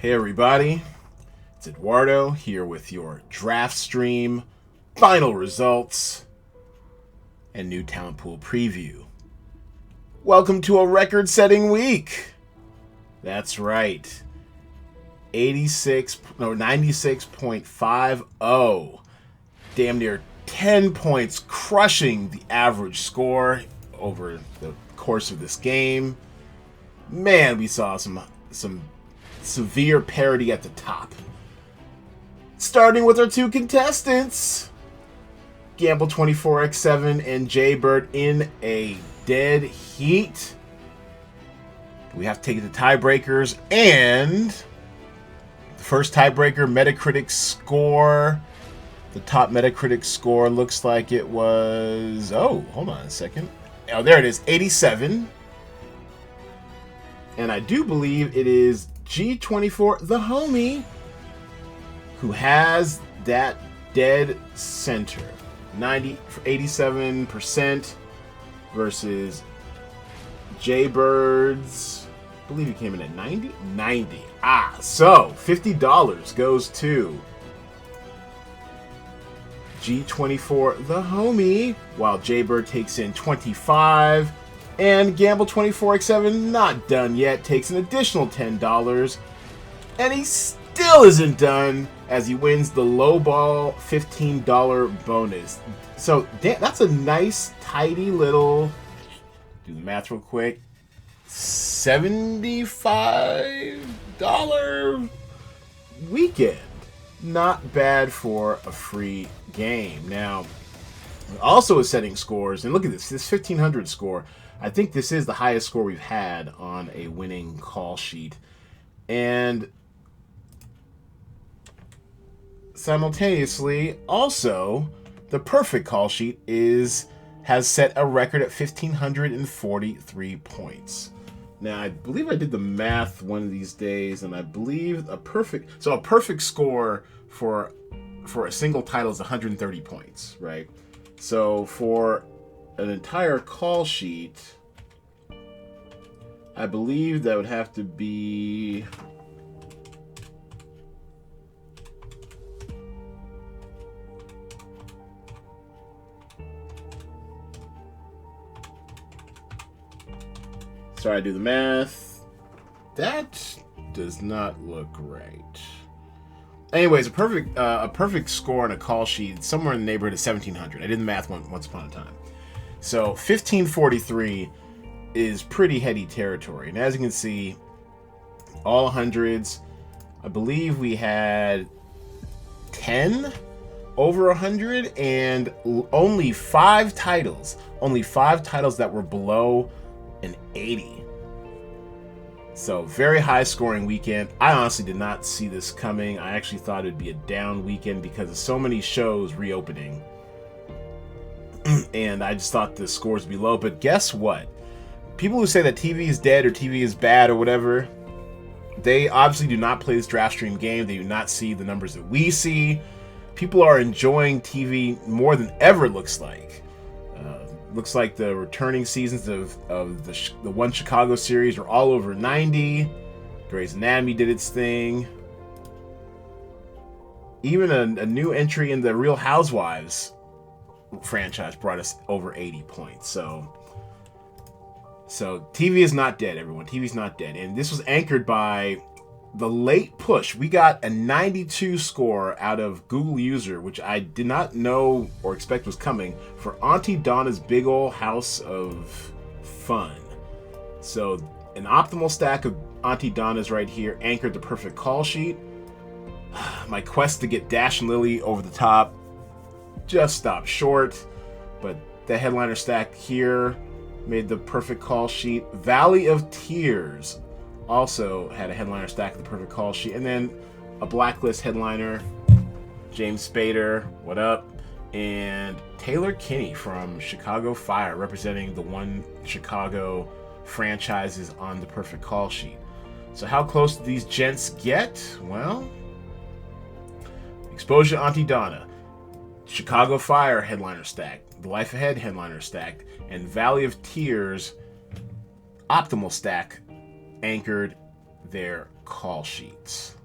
Hey everybody, it's Eduardo here with your DraftStream final results and new talent pool preview. Welcome to a record-setting week. That's right. 96.50. Damn near 10 points, crushing the average score over the course of this game. Man, we saw some severe parity at the top. Starting with our two contestants, Gamble 24x7 and Jaybird in a dead heat. We have to take the tiebreakers, and the first tiebreaker, Metacritic score. The top Metacritic score looks like it was, hold on a second. Oh, there it is, 87. And I do believe it is G24, the homie, who has that dead center. 87% versus Jaybird's, I believe he came in at 90? 90. So $50 goes to G24, the homie, while Jaybird takes in 25. And Gamble 24x7, not done yet, takes an additional $10. And he still isn't done as he wins the low ball $15 bonus. So that's a nice, tidy little, do the math real quick, $75 weekend. Not bad for a free game. Now, also is setting scores, and look at this 1500 score. I think this is the highest score we've had on a winning call sheet. And simultaneously, also, the perfect call sheet has set a record at 1,543 points. Now, I believe I did the math one of these days, and I believe a perfect score for a single title is 130 points, right? So for an entire call sheet, I believe that would have to be sorry, I do the math. That does not look right. Anyways, a perfect score on a call sheet somewhere in the neighborhood of 1,700. I did the math once upon a time. So 1,543 is pretty heady territory. And as you can see, all hundreds. I believe we had 10 over 100 and only 5 titles. Only 5 titles that were below an 80. So very high scoring weekend. I honestly did not see this coming. I actually thought it'd be a down weekend because of so many shows reopening. And I just thought the scores would be low. But guess what? People who say that TV is dead or TV is bad or whatever, they obviously do not play this DraftStream game. They do not see the numbers that we see. People are enjoying TV more than ever, it looks like. Looks like the returning seasons of the One Chicago series are all over 90. Grey's Anatomy did its thing. Even a new entry in the Real Housewives franchise brought us over 80 points. So TV is not dead, everyone. TV's not dead. And this was anchored by the late push. We got a 92 score out of Google user, which I did not know or expect was coming, for Auntie Donna's Big Ol' House of Fun. So an optimal stack of Auntie Donna's right here anchored the perfect call sheet. My quest to get Dash and Lily over the top just stopped short, but the headliner stack here made the perfect call sheet. Valley of Tears also had a headliner stack of the perfect call sheet, and then a blacklist headliner, James Spader, what up, and Taylor Kinney from Chicago Fire, representing the One Chicago franchises on the perfect call sheet. So how close do these gents get? Well, Exposure Auntie Donna, Chicago Fire headliner stack, The Life Ahead headliner stack, and Valley of Tears optimal stack anchored their call sheets.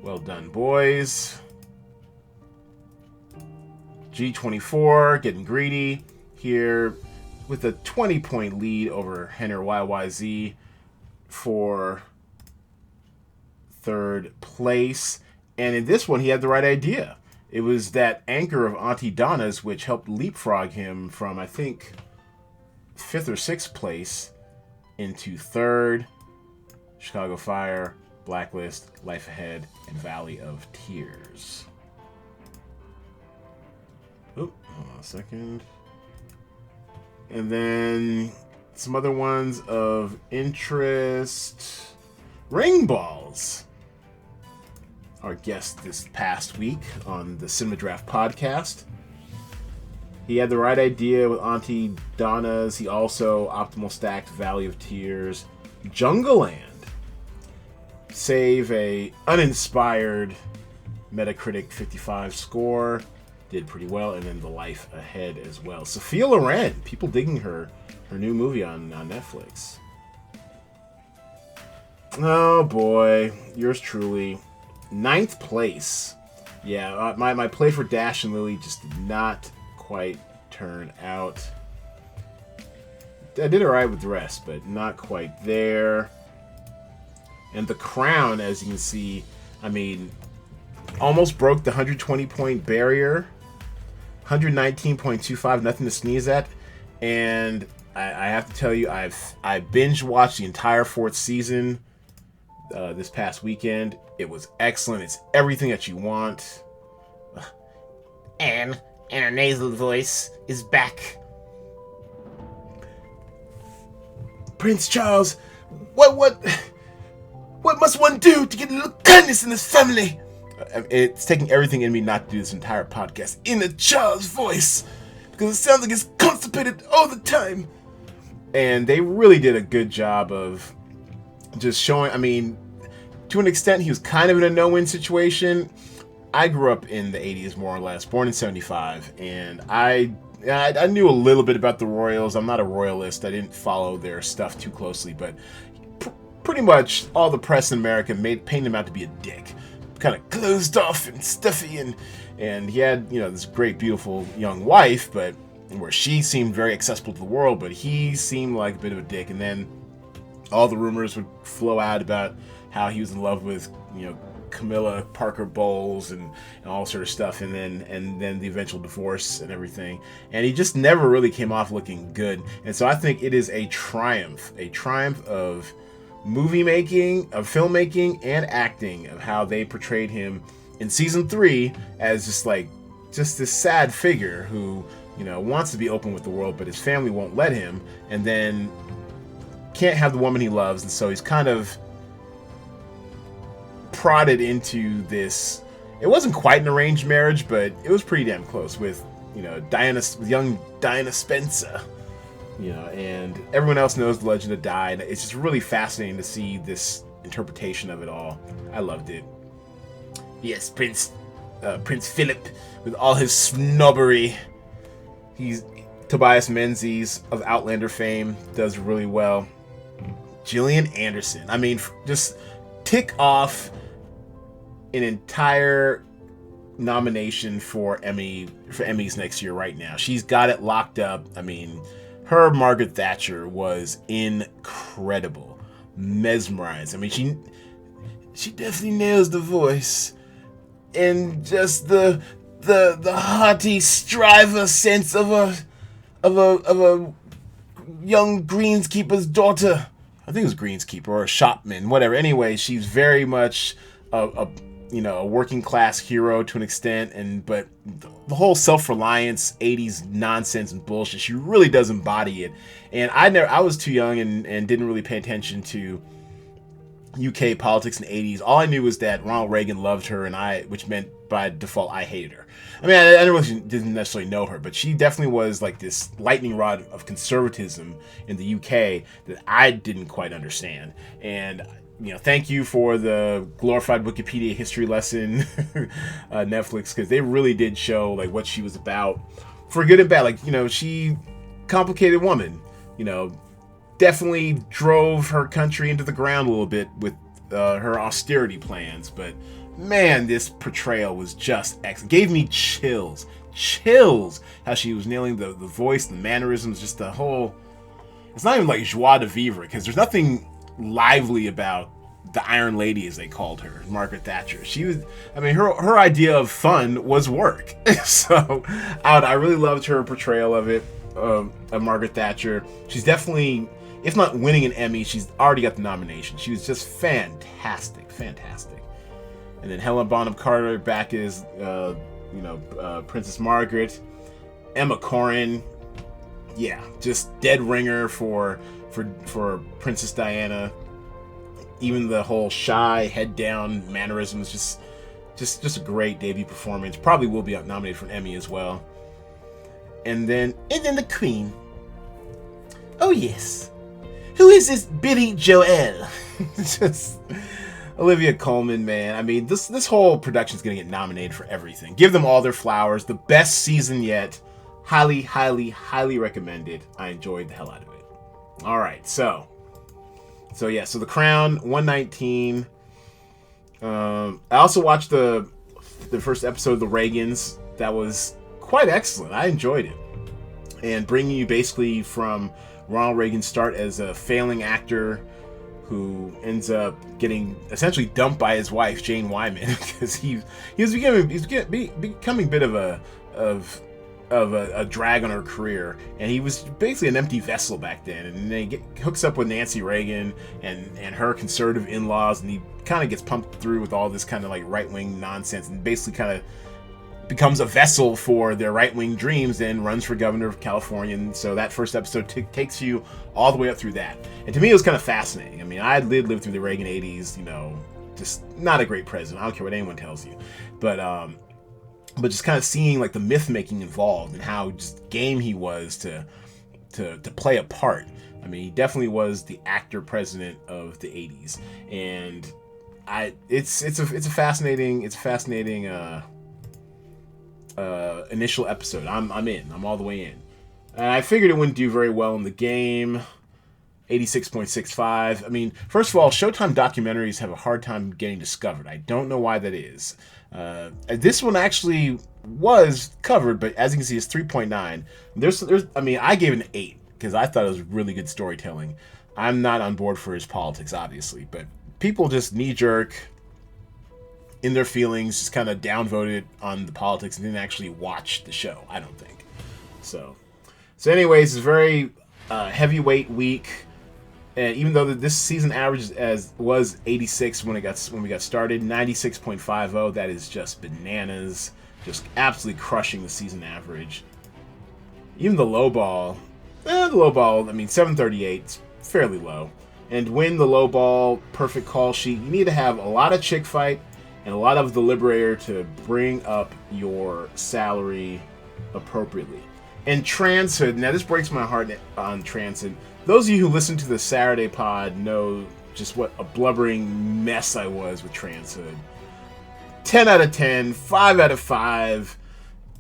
Well done, boys. G24 getting greedy here with a 20-point lead over Henner YYZ for third place. And in this one, he had the right idea. It was that anchor of Auntie Donna's which helped leapfrog him from, I think, 5th or 6th place into 3rd. Chicago Fire, Blacklist, Life Ahead, and Valley of Tears. Hold on a second. And then some other ones of interest. Ring Balls, our guest this past week on the Cinema Draft podcast. He had the right idea with Auntie Donna's. He also optimal stacked Valley of Tears, Jungle Land. Save a uninspired Metacritic 55 score. Did pretty well. And then The Life Ahead as well. Sophia Loren. People digging her new movie on Netflix. Oh boy. Yours truly. 9th place. Yeah, my play for Dash and Lily just did not quite turn out. I did alright with the rest, but not quite there. And The Crown, as you can see, I mean, almost broke the 120-point barrier. 119.25, nothing to sneeze at. And I have to tell you, I binge watched the entire 4th season this past weekend. It was excellent. It's everything that you want. Anne and her nasal voice is back. Prince Charles, what must one do to get a little kindness in this family? It's taking everything in me not to do this entire podcast in a Charles voice, because it sounds like it's constipated all the time. And they really did a good job of just showing, I mean, to an extent, he was kind of in a no-win situation. I grew up in the 80s, more or less, born in 75, and I knew a little bit about the Royals. I'm not a Royalist. I didn't follow their stuff too closely, but pretty much all the press in America painted him out to be a dick. Kind of closed off and stuffy, and he had, you know, this great, beautiful young wife, but where she seemed very accessible to the world, but he seemed like a bit of a dick. And then all the rumors would flow out about how he was in love with, you know, Camilla Parker Bowles and all sort of stuff, and then the eventual divorce and everything, and he just never really came off looking good. And so I think it is a triumph of movie making, of filmmaking, and acting, of how they portrayed him in season 3 as just this sad figure who, you know, wants to be open with the world, but his family won't let him, and then can't have the woman he loves, and so he's kind of prodded into this. It wasn't quite an arranged marriage, but it was pretty damn close with, you know, young Diana Spencer. You know, and everyone else knows the legend of Di. It's just really fascinating to see this interpretation of it all. I loved it. Yes, Prince Philip, with all his snobbery. Tobias Menzies of Outlander fame does really well. Gillian Anderson. I mean, just tick off an entire nomination for Emmys next year right now. She's got it locked up. I mean, her Margaret Thatcher was incredible, mesmerized. I mean, she definitely nails the voice, and just the hearty striver sense of a young greenskeeper's daughter. I think it was greenskeeper or a shopman, whatever. Anyway, she's very much a working class hero to an extent, but the whole self-reliance 80s nonsense and bullshit, she really does embody it. And I was too young and didn't really pay attention to UK politics in the 80s. All I knew was that Ronald Reagan loved her, which meant by default I hated her. I mean, I didn't necessarily know her, but she definitely was like this lightning rod of conservatism in the UK that I didn't quite understand. And, you know, thank you for the glorified Wikipedia history lesson, Netflix, because they really did show like what she was about, for good and bad. Like, you know, she complicated woman, you know, definitely drove her country into the ground a little bit with her austerity plans, but man, this portrayal was just excellent. Gave me chills. How she was nailing the voice, the mannerisms, just the whole. It's not even like joie de vivre, because there's nothing lively about the Iron Lady, as they called her, Margaret Thatcher. She was, I mean, her idea of fun was work. So I really loved her portrayal of it, of Margaret Thatcher. She's definitely, if not winning an Emmy, she's already got the nomination. She was just fantastic. And then Helena Bonham Carter back as, Princess Margaret. Emma Corrin, yeah, just dead ringer for Princess Diana. Even the whole shy, head down mannerisms, just a great debut performance. Probably will be nominated for an Emmy as well. And then the Queen. Oh yes, who is this Billy Joel? Just Olivia Colman, man. I mean, this whole production is gonna get nominated for everything. Give them all their flowers. The best season yet. Highly recommended. I enjoyed the hell out of it. All right, so The Crown 119. I also watched the first episode of The Reagans. That was quite excellent. I enjoyed it. And bringing you basically from Ronald Reagan's start as a failing actor who ends up getting essentially dumped by his wife, Jane Wyman, because he was becoming a bit of a drag on her career, and he was basically an empty vessel back then. And then he hooks up with Nancy Reagan and her conservative in-laws, and he kind of gets pumped through with all this kind of like right-wing nonsense, and basically kind of becomes a vessel for their right-wing dreams and runs for governor of California. And so that first episode takes you all the way up through that. And to me, it was kind of fascinating. I mean, I did live through the Reagan 80s, just not a great president. I don't care what anyone tells you. But just kind of seeing like the myth making involved and how just game he was to play a part. I mean, he definitely was the actor president of the 80s, and it's a fascinating initial episode. I'm all the way in. And I figured it wouldn't do very well in the game. 86.65. I mean, first of all, Showtime documentaries have a hard time getting discovered. I don't know why that is. This one actually was covered, but as you can see, it's 3.9. There's I mean, I gave it an 8 because I thought it was really good storytelling. I'm not on board for his politics, obviously, but people just knee-jerk in their feelings, just kind of downvoted on the politics and didn't actually watch the show, I don't think. So anyways, it's a very heavyweight week. And even though this season average was 86 when we got started, 96.50, that is just bananas, just absolutely crushing the season average. Even the low ball, I mean 738, it's fairly low. And to win the low ball perfect call sheet, you need to have a lot of chick fight and a lot of the Liberator to bring up your salary appropriately. And Transhood, now this breaks my heart on Transhood. Those of you who listen to the Saturday pod know just what a blubbering mess I was with Transhood. 10 out of 10, 5 out of 5.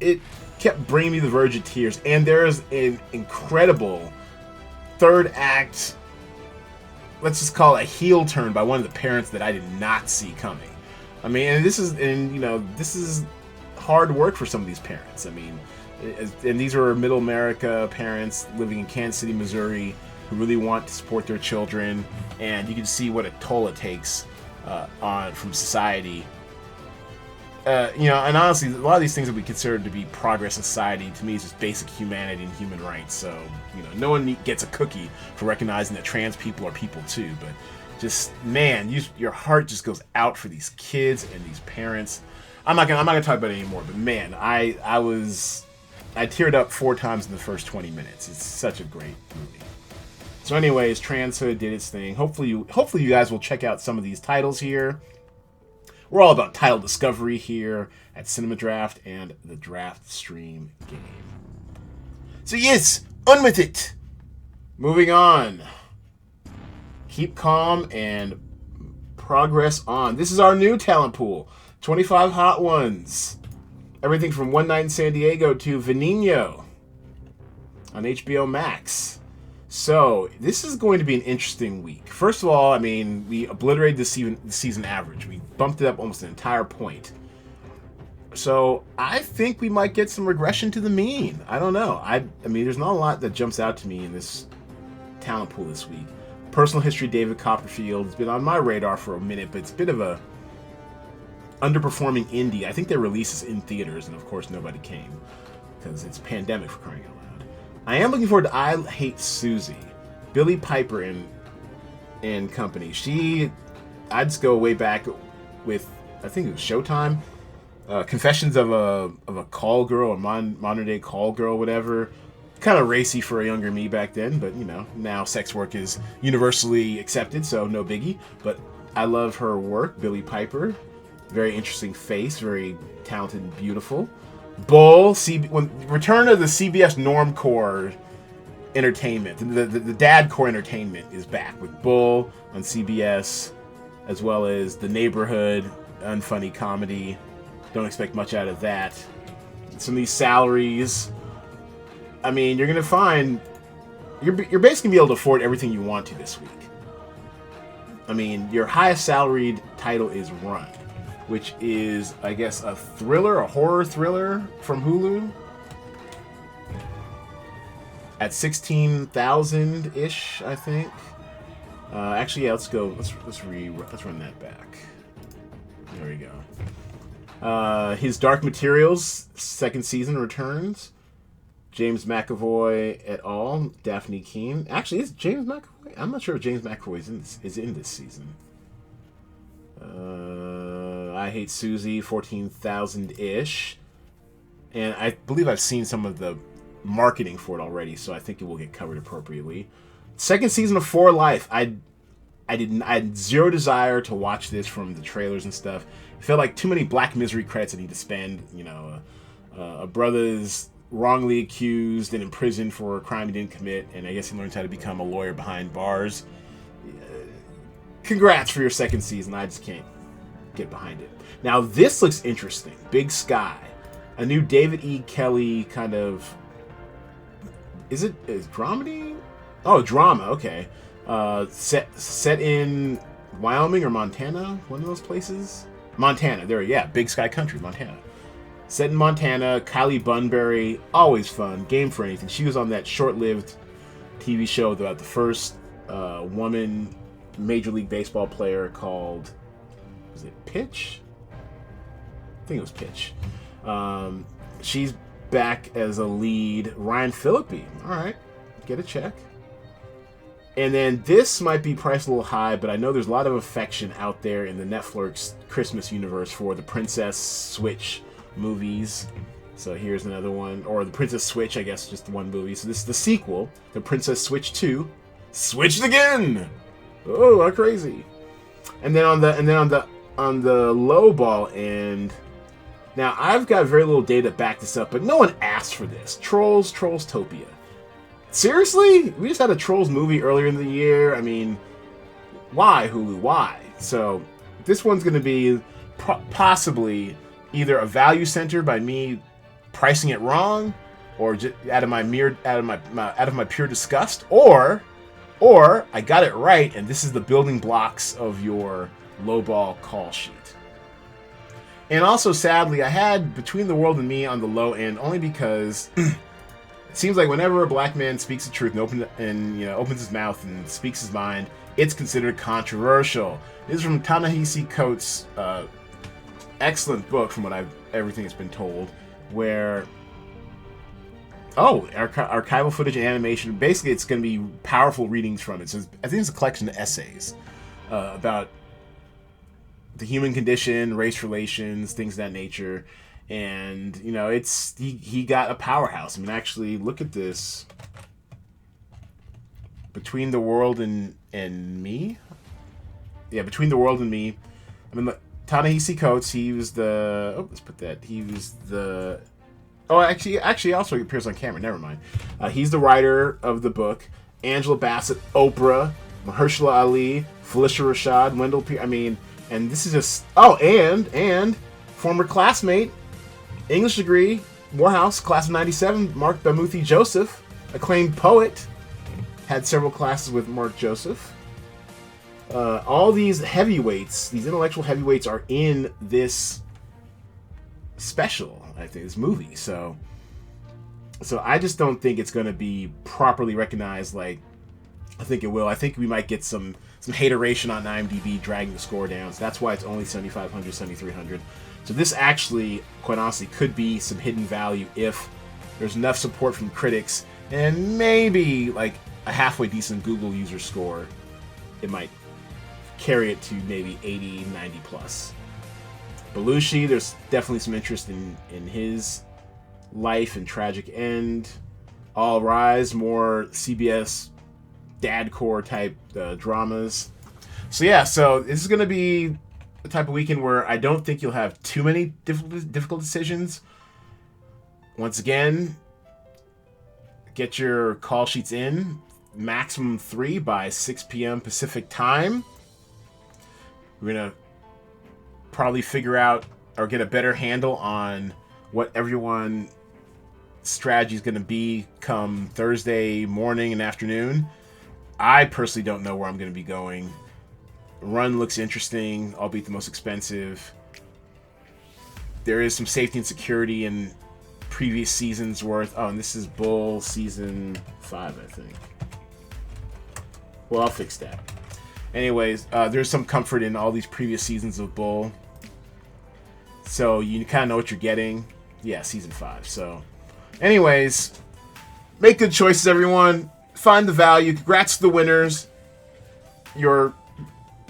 It kept bringing me the verge of tears. And there's an incredible third act, let's just call it a heel turn by one of the parents that I did not see coming. I mean, and this is hard work for some of these parents. I mean, and these are middle America parents living in Kansas City, Missouri, who really want to support their children, and you can see what a toll it takes from society. And honestly, a lot of these things that we consider to be progress in society, to me, is just basic humanity and human rights. So, no one gets a cookie for recognizing that trans people are people too. But just, man, your heart just goes out for these kids and these parents. I'm not gonna talk about it anymore. But man, I teared up 4 times in the first 20 minutes. It's such a great movie. So anyways, Transhood did its thing. Hopefully you guys will check out some of these titles here. We're all about title discovery here at Cinema Draft and the DraftStream game. So yes, on with it. Moving on. Keep calm and progress on. This is our new talent pool. 25 hot ones. Everything from One Night in San Diego to Veneno on HBO Max. So this is going to be an interesting week. First of all, I mean, we obliterated the season average. We bumped it up almost an entire point. So I think we might get some regression to the mean. I don't know. I mean, there's not a lot that jumps out to me in this talent pool this week. Personal history, David Copperfield has been on my radar for a minute, but it's a bit of a underperforming indie. I think their release is in theaters, and of course nobody came because it's a pandemic, for crying out loud. I am looking forward to I Hate Susie, Billy Piper and company. I'd just go way back with, I think it was Showtime, Confessions of a Call Girl, or modern day Call Girl, whatever. Kind of racy for a younger me back then, but you know, now sex work is universally accepted, so no biggie. But I love her work. Billy Piper, very interesting face, very talented and beautiful. Bull, return of the CBS Normcore entertainment. The dad core entertainment is back with Bull on CBS, as well as The Neighborhood, unfunny comedy. Don't expect much out of that. Some of these salaries, I mean, you're gonna find you're basically gonna be able to afford everything you want to this week. I mean, your highest salaried title is Run, which is, I guess, a horror thriller from Hulu. At 16,000 ish, I think. Actually, yeah, let's run that back. There we go. His Dark Materials second season returns. James McAvoy et al. Daphne Keane. Actually, is James McAvoy? I'm not sure if James McAvoy is in this season. I Hate Susie, 14,000-ish. And I believe I've seen some of the marketing for it already, so I think it will get covered appropriately. Second season of For Life. I had zero desire to watch this from the trailers and stuff. It felt like too many Black Misery credits I need to spend. You know, a brother's wrongly accused and imprisoned for a crime he didn't commit, and I guess he learns how to become a lawyer behind bars. Congrats for your second season. I just can't get behind it. Now this looks interesting. Big Sky, a new David E. Kelly kind of. Is dramedy? Oh, drama. Okay. Set in Wyoming or Montana, one of those places. Montana. There. Yeah. Big Sky Country, Montana. Set in Montana. Kylie Bunbury, always fun. Game for anything. She was on that short-lived TV show about the first woman Major League Baseball player called, was it Pitch? I think it was Pitch. She's back as a lead. Ryan Phillippe. All right, get a check. And then this might be priced a little high, but I know there's a lot of affection out there in the Netflix Christmas universe for the Princess Switch movies. So here's another one, or the Princess Switch, I guess, just one movie. So this is the sequel, the Princess Switch 2, switched again. Oh, how crazy! And then on the low ball end. Now I've got very little data to back this up, but no one asked for this. Trollstopia. Seriously? We just had a Trolls movie earlier in the year. I mean, why, Hulu? Why? So this one's going to be possibly either a value center by me pricing it wrong, or just out of my pure disgust, or I got it right, and this is the building blocks of your lowball call sheet. And also, sadly, I had Between the World and Me on the low end, only because it seems like whenever a black man speaks the truth and opens his mouth and speaks his mind, it's considered controversial. This is from Ta-Nehisi Coates' excellent book, from everything that's been told, where archival footage and animation. Basically, it's going to be powerful readings from it. So I think it's a collection of essays about the human condition, race relations, things of that nature. And, it's he got a powerhouse. I mean, actually, look at this. Between the World and Me? Yeah, Between the World and Me. I mean, Ta-Nehisi Coates, he was the... Oh, let's put that. He was the... Oh, actually, also appears on camera. Never mind. He's the writer of the book. Angela Bassett, Oprah, Mahershala Ali, Felicia Rashad, Wendell Pierce. I mean, and this is just... Oh, and former classmate, English degree, Morehouse, class of 97, Mark Bamuthi Joseph, acclaimed poet, had several classes with Mark Joseph. All these heavyweights, these intellectual heavyweights, are in this special, I think, this movie. So I just don't think it's going to be properly recognized like I think it will. I think we might get some hateration on IMDb dragging the score down. So that's why it's only 7,500, 7,300. So this actually, quite honestly, could be some hidden value if there's enough support from critics and maybe like a halfway decent Google user score. It might carry it to maybe 80, 90 plus. Belushi, there's definitely some interest in his life and tragic end. All Rise, more CBS dadcore type dramas. So yeah, so this is going to be the type of weekend where I don't think you'll have too many difficult decisions. Once again, get your call sheets in. Maximum 3 by 6 p.m. Pacific time. We're going to probably figure out or get a better handle on what everyone's strategy is going to be come Thursday morning and afternoon. I personally don't know where I'm going to be going. Run looks interesting, albeit the most expensive. There is some safety and security in previous seasons worth. Oh, and this is Bull season 5, I think. Well, I'll fix that. Anyways, there's some comfort in all these previous seasons of Bull. So you kind of know what you're getting. Yeah, season 5. So, anyways, make good choices, everyone. Find the value. Congrats to the winners. Your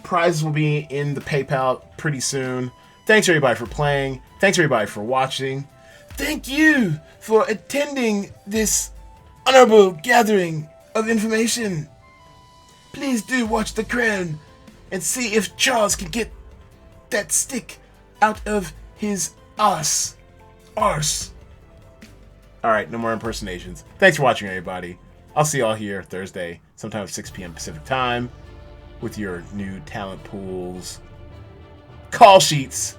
prizes will be in the PayPal pretty soon. Thanks, everybody, for playing. Thanks, everybody, for watching. Thank you for attending this honorable gathering of information. Please do watch The Crown and see if Charles can get that stick out of his arse. Alright, no more impersonations. Thanks for watching, everybody. I'll see y'all here Thursday, sometime at 6 p.m. Pacific time, with your new talent pools, call sheets,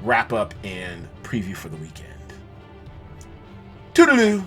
wrap up, and preview for the weekend. Toodaloo!